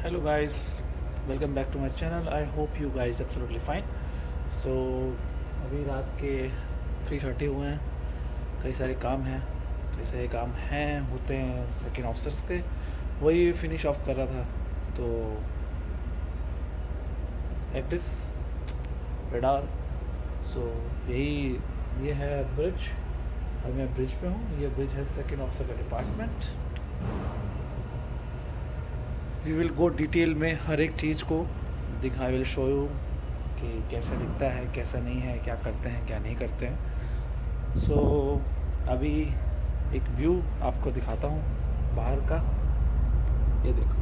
Hello guys, welcome back to my channel. I hope you guys absolutely fine. So अभी रात के 3:30 हुए हैं. कई सारे काम हैं, होते हैं सेकेंड ऑफिसर्स के. वही फिनिश ऑफ कर रहा था. तो एक्टिस रेडार. सो ये है ब्रिज. अभी मैं ब्रिज पे हूँ. ये ब्रिज है सेकेंड ऑफिसर का department. We will go detail में हर एक चीज़ को आई विल शो यू कि कैसा दिखता है, कैसा नहीं है, क्या करते हैं, क्या नहीं करते हैं. सो अभी एक व्यू आपको दिखाता हूँ बाहर का. ये देखो,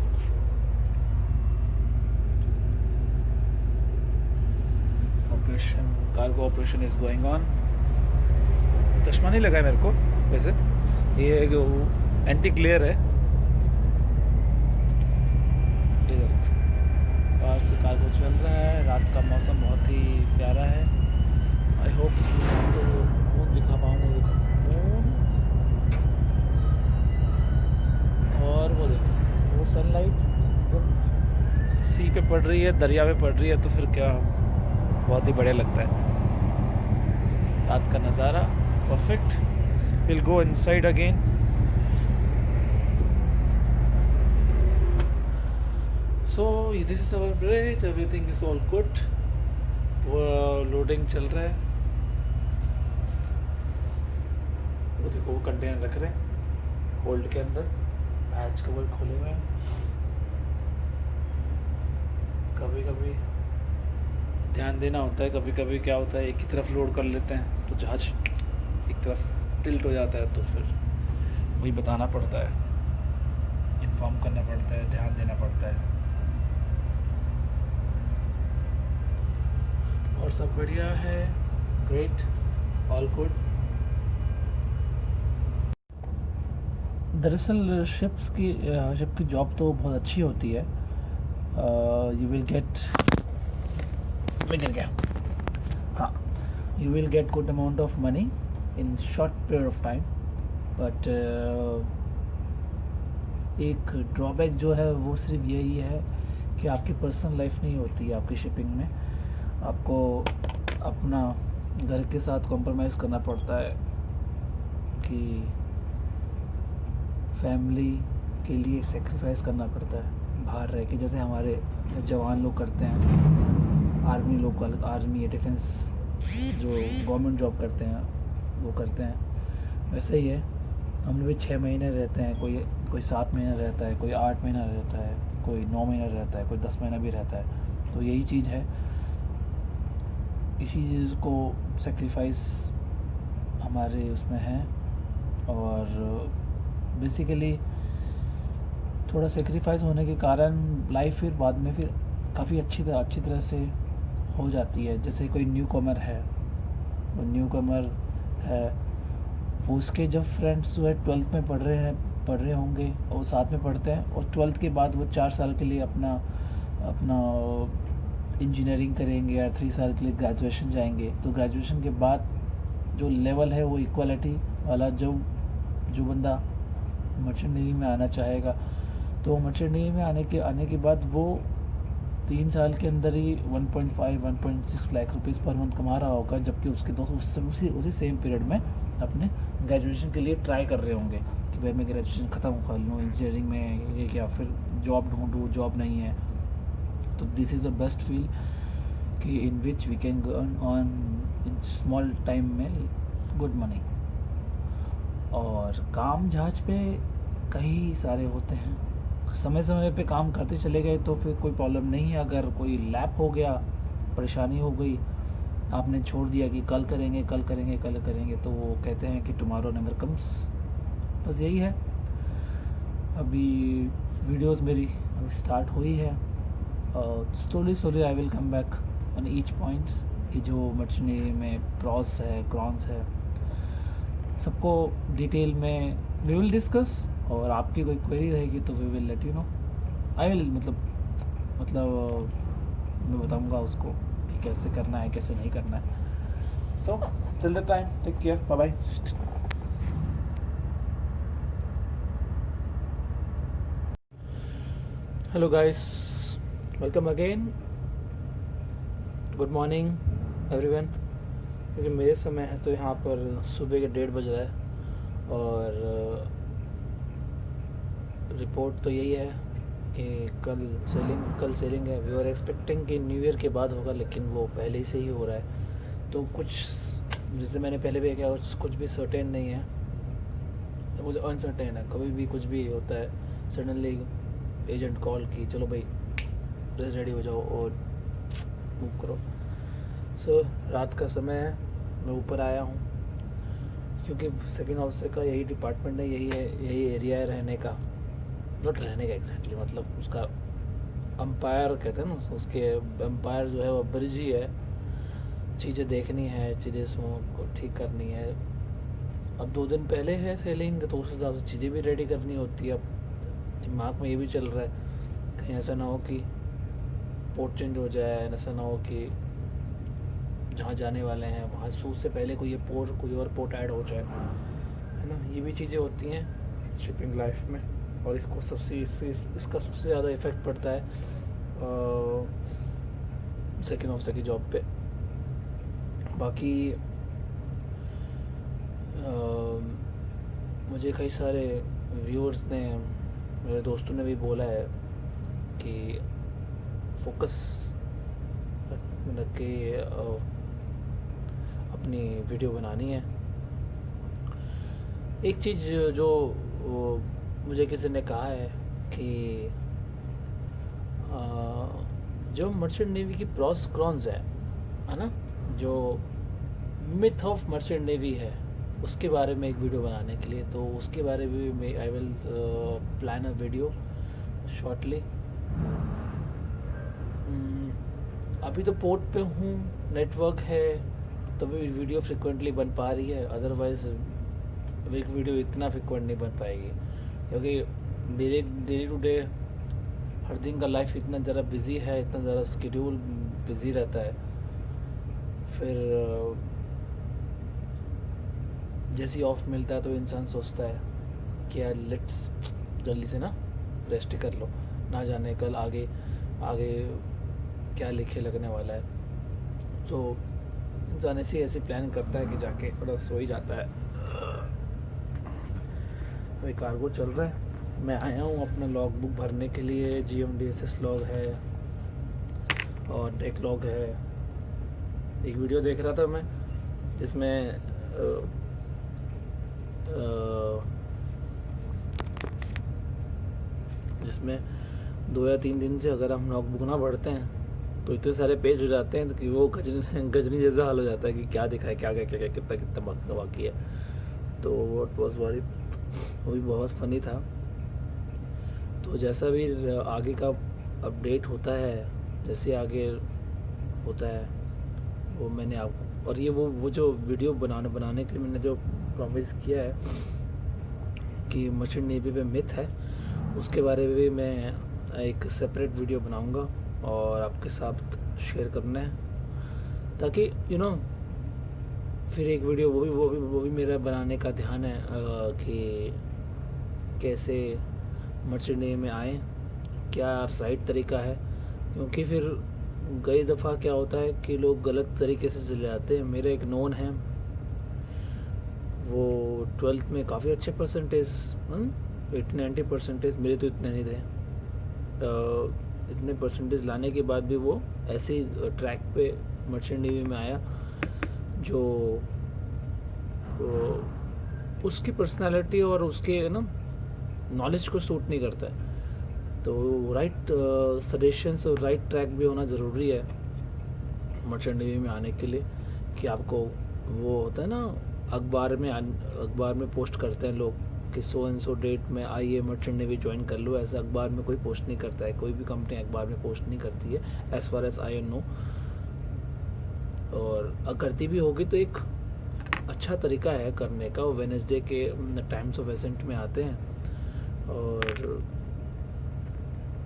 operation cargo operation is going on. चश्मा नहीं लगा है मेरे को वैसे. ये एंटी ग्लेयर है. बाहर से कार्गो चल रहा है. रात का मौसम बहुत ही प्यारा है. आई होप तो मून दिखा पाऊँगा. मून और वो देखो, वो सनलाइट जब सी पे पड़ रही है, दरिया पे पड़ रही है, तो फिर क्या बहुत ही बढ़िया लगता है. रात का नज़ारा perfect. Will go inside again. So this is our bridge. Everything is all good. वो लोडिंग चल रहा है. वो देखो, वो कंटेनर रख रहे हैं होल्ड के अंदर. हैच कवर खोले हुए हैं. कभी कभी ध्यान देना होता है. कभी कभी क्या होता है, एक ही तरफ लोड कर लेते हैं तो जहाज एक तरफ टिल्ट हो जाता है. तो फिर वही बताना पड़ता है, इन्फॉर्म करना पड़ता है, ध्यान देना पड़ता है. और सब बढ़िया है. Great, all good. दरअसल शिप की जॉब तो बहुत अच्छी होती है. यू विल गेट हाँ, you will get good amount of money in short period of time. But एक ड्रॉबैक जो है वो सिर्फ यही है कि आपकी पर्सनल लाइफ नहीं होती है आपकी शिपिंग में. आपको अपना घर के साथ कॉम्प्रोमाइज़ करना पड़ता है कि फैमिली के लिए सेक्रीफाइस करना पड़ता है बाहर रह के. जैसे हमारे जवान लोग करते हैं, आर्मी लोग, आर्मी या डिफेंस जो गवर्नमेंट जॉब करते हैं वो करते हैं, वैसे ही है. हम लोग भी 6 महीने रहते हैं. कोई 7 महीना रहता है, कोई 8 महीना रहता है, कोई 9 महीना रहता है, कोई 10 महीना भी रहता है. तो यही चीज़ है. इसी चीज़ को सेक्रीफाइस हमारे उसमें है. और बेसिकली थोड़ा सेक्रीफाइस होने के कारण लाइफ फिर बाद में फिर काफ़ी अच्छी तरह से हो जाती है. जैसे कोई न्यू कमर है, वो उसके जब फ्रेंड्स जो है 12th में पढ़ रहे होंगे और साथ में पढ़ते हैं, और 12th के बाद वो 4 साल के लिए अपना इंजीनियरिंग करेंगे या 3 साल के लिए ग्रेजुएशन जाएंगे. तो ग्रेजुएशन के बाद जो लेवल है वो इक्वालिटी वाला, जो बंदा मर्चेंट नेवी में आना चाहेगा, तो मर्चेंट नेवी में आने के बाद वो 3 साल के अंदर ही 1.5-1.6 लाख रुपीज़ पर मंथ कमा रहा होगा. जबकि उसके दोस्त उसी सेम पीरियड में अपने ग्रेजुएशन के लिए ट्राई कर रहे होंगे कि भाई मैं ग्रेजुएशन ख़त्म कर लूँ, इंजीनियरिंग में ये क्या, फिर जॉब ढूंढूँ, जॉब नहीं है. तो this is the best field कि in which we can earn on in small time में गुड मनी. और काम जहाज पे कई सारे होते हैं. समय पे काम करते चले गए तो फिर कोई प्रॉब्लम नहीं है. अगर कोई लैप हो गया, परेशानी हो गई, आपने छोड़ दिया कि कल करेंगे, तो वो कहते हैं कि टुमारो नेवर कम्स. बस यही है. अभी वीडियोस मेरी अभी स्टार्ट हुई है. Slowly I will come back on each points कि जो मर्चेंट नेवी में प्रॉस है, क्रॉन्स है, सबको डिटेल में वी विल डिस्कस. और आपकी कोई क्वेरी रहेगी तो we will let you know. I will मतलब मैं बताऊंगा उसको कि कैसे करना है, कैसे नहीं करना है. So till the time, take care, bye bye. Hello guys, welcome again, good morning everyone. क्योंकि मेरे समय है तो यहाँ पर सुबह के 1:30 बज रहा है और रिपोर्ट तो यही है कि कल सेलिंग है। वी आर एक्सपेक्टिंग कि न्यू ईयर के बाद होगा, लेकिन वो पहले ही से ही हो रहा है। तो कुछ, जैसे मैंने पहले भी कहा, कुछ भी सर्टेन नहीं है, तो मुझे अनसर्टेन है। कभी भी कुछ भी होता है, सडनली एजेंट कॉल की चलो भाई रेडी हो जाओ और मूव करो। सो रात का समय है, मैं ऊपर आया हूँ क्योंकि सेकंड ऑफिसर का यही डिपार्टमेंट है, यही एरिया है रहने का, नॉट रहने का एग्जैक्टली, मतलब उसका अंपायर कहते हैं ना, उसके अंपायर जो है वो ब्रिज ही है। चीज़ें देखनी है, चीज़ें को ठीक करनी है। अब 2 दिन पहले है सेलिंग, तो उस हिसाब से चीज़ें भी रेडी करनी होती है। अब दिमाग में ये भी चल रहा है कहीं ऐसा ना हो कि पोर्ट चेंज हो जाए, ऐसा ना हो कि जहाँ जाने वाले हैं वहाँ सूट से पहले कोई और पोर्ट ऐड हो जाए, है ना। ये भी चीज़ें होती हैं शिपिंग लाइफ में, और इसका सबसे ज़्यादा इफ़ेक्ट पड़ता है सेकेंड ऑफिसर की जॉब पे। बाकी मुझे कई सारे व्यूअर्स ने, मेरे दोस्तों ने भी बोला है कि फोकस रख के अपनी वीडियो बनानी है। एक चीज़ जो मुझे किसी ने कहा है कि जो मर्चेंट नेवी की प्रॉस क्रॉन्स है ना, जो मिथ ऑफ मर्चेंट नेवी है, उसके बारे में एक वीडियो बनाने के लिए, तो उसके बारे में I will plan a video shortly. अभी तो पोर्ट पे हूँ, नेटवर्क है, तभी वीडियो फ्रिक्वेंटली बन पा रही है, अदरवाइज़ एक वीडियो इतना फ्रिक्वेंट नहीं बन पाएगी, क्योंकि डे टू डे हर दिन का लाइफ इतना ज़रा बिज़ी है, इतना ज़रा स्केड्यूल बिज़ी रहता है। फिर जैसे ही ऑफ मिलता है तो इंसान सोचता है कि यार लेट्स जल्दी से ना रेस्ट कर लो, ना जाने कल आगे क्या लिखे लगने वाला है। तो इंसान ऐसी प्लान करता है कि जाके थोड़ा सो ही जाता है। अभी कार्गो चल रहा है, मैं आया हूँ अपना लॉग बुक भरने के लिए। GMDSS लॉग है और डेक लॉग है। एक वीडियो देख रहा था मैं जिसमें जिसमें 2 या 3 दिन से अगर हम लॉग बुक ना भरते हैं तो इतने सारे पेज हो जाते हैं कि वो गजनी जैसा हाल हो जाता है कि क्या दिखा है, क्या कितना बाकी है। तो वो भी बहुत फनी था। तो जैसा भी आगे का अपडेट होता है, जैसे आगे होता है वो मैंने आपको, और ये वो जो वीडियो बनाने के लिए मैंने जो प्रॉमिस किया है कि मर्चेंट नेवी पे मिथ है, उसके बारे में भी मैं एक सेपरेट वीडियो बनाऊंगा और आपके साथ शेयर करना है, ताकि फिर एक वीडियो वो भी मेरा बनाने का ध्यान है कि कैसे मर्चेंट नेवी में आए, क्या राइट तरीका है। क्योंकि फिर कई दफ़ा क्या होता है कि लोग गलत तरीके से चले जाते हैं। मेरे एक नोन है, वो 12th में काफ़ी अच्छे परसेंटेज, 80-90 परसेंटेज, मेरे तो इतने नहीं थे। इतने परसेंटेज लाने के बाद भी वो ऐसे ही ट्रैक पे मर्चेंट नेवी में आया जो उसकी पर्सनालिटी और उसके नॉलेज को सूट नहीं करता है। तो राइट सजेशंस और राइट ट्रैक भी होना ज़रूरी है मर्चेंट नेवी में आने के लिए। कि आपको वो होता है ना, अखबार में पोस्ट करते हैं लोग कि सो एंड सो डेट में आइए मर्चेंट नेवी ज्वाइन कर लो। ऐसा अखबार में कोई पोस्ट नहीं करता है, कोई भी कंपनी अखबार में पोस्ट नहीं करती है as far as I know. और करती भी होगी तो एक अच्छा तरीका है करने का। वो वेडनेसडे के टाइम्स ऑफ एसेंट में आते हैं और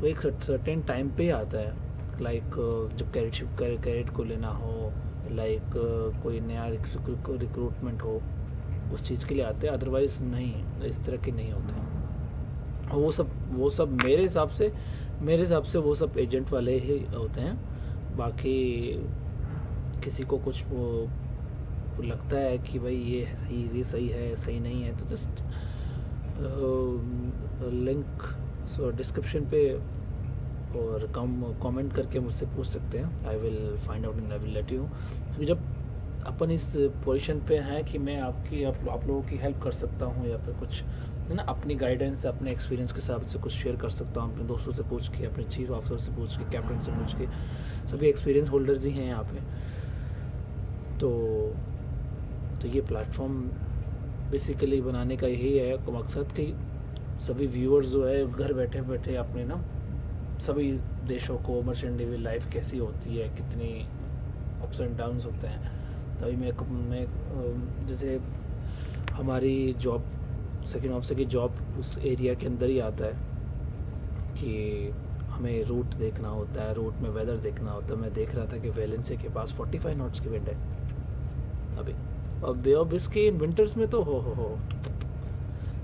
वो एक सर्टेन टाइम पे ही आता है, लाइक जब कैरेट को लेना हो, लाइक कोई नया रिक्रूटमेंट हो, उस चीज़ के लिए आते हैं। अदरवाइज़ नहीं, इस तरह के नहीं होते हैं। वो सब मेरे हिसाब से मेरे हिसाब से वो सब एजेंट वाले ही होते हैं। बाकी किसी को कुछ वो लगता है कि भाई ये सही है, सही नहीं है, तो जस्ट लिंक डिस्क्रिप्शन पे और कमेंट करके मुझसे पूछ सकते हैं। I will find out and I will let you. क्योंकि जब अपन इस पोजीशन पे हैं कि मैं आप लोगों की हेल्प कर सकता हूँ, या फिर कुछ है ना, अपनी गाइडेंस, अपने एक्सपीरियंस के हिसाब से कुछ शेयर कर सकता हूँ, अपने दोस्तों से पूछ के, अपने चीफ ऑफिसर से पूछ के, कैप्टन से पूछ के, सभी एक्सपीरियंस होल्डर्स ही हैं यहाँ पे। तो ये प्लेटफॉर्म बेसिकली बनाने का यही है मकसद कि सभी व्यूअर्स जो है घर बैठे बैठे अपने ना सभी देशों को मर्चेंट नेवी लाइफ कैसी होती है, कितनी अप्स एंड डाउन्स होते हैं। तभी मैं जैसे हमारी जॉब, सेकेंड ऑफिसर की जॉब उस एरिया के अंदर ही आता है कि हमें रूट देखना होता है, रूट में वेदर देखना होता है। मैं देख रहा था कि वेलेंसिया के पास 45 नॉट्स की विंड है अभी, और बे ऑफ बिस्के इन विंटर्स में तो हो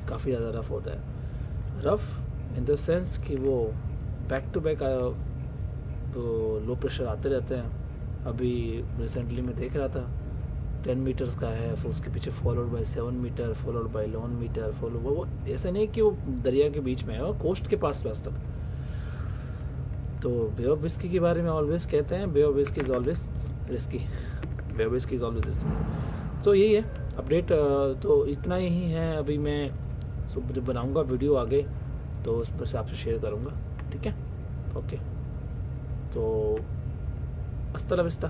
काफ़ी ज़्यादा रफ़ होता है। रफ़ इन द सेंस कि वो back to back low pressure आते रहते हैं। अभी रिसेंटली मैं देख रहा था 10 मीटर्स का है, फिर उसके पीछे followed by 7 metre, followed by 11 metre, follow वो ऐसा नहीं कि वो दरिया के बीच में है, वो कोस्ट के पास तक। तो बे ऑफ बिस्की के बारे में ऑलवेज कहते हैं, Bay of Biscay is always risky, Bay of Biscay is always risky. तो यही है अपडेट। तो इतना ही है। अभी मैं जब बनाऊँगा वीडियो आगे तो उस पर से आपसे शेयर करूँगा, ठीक है? ओके, तो हasta la vista।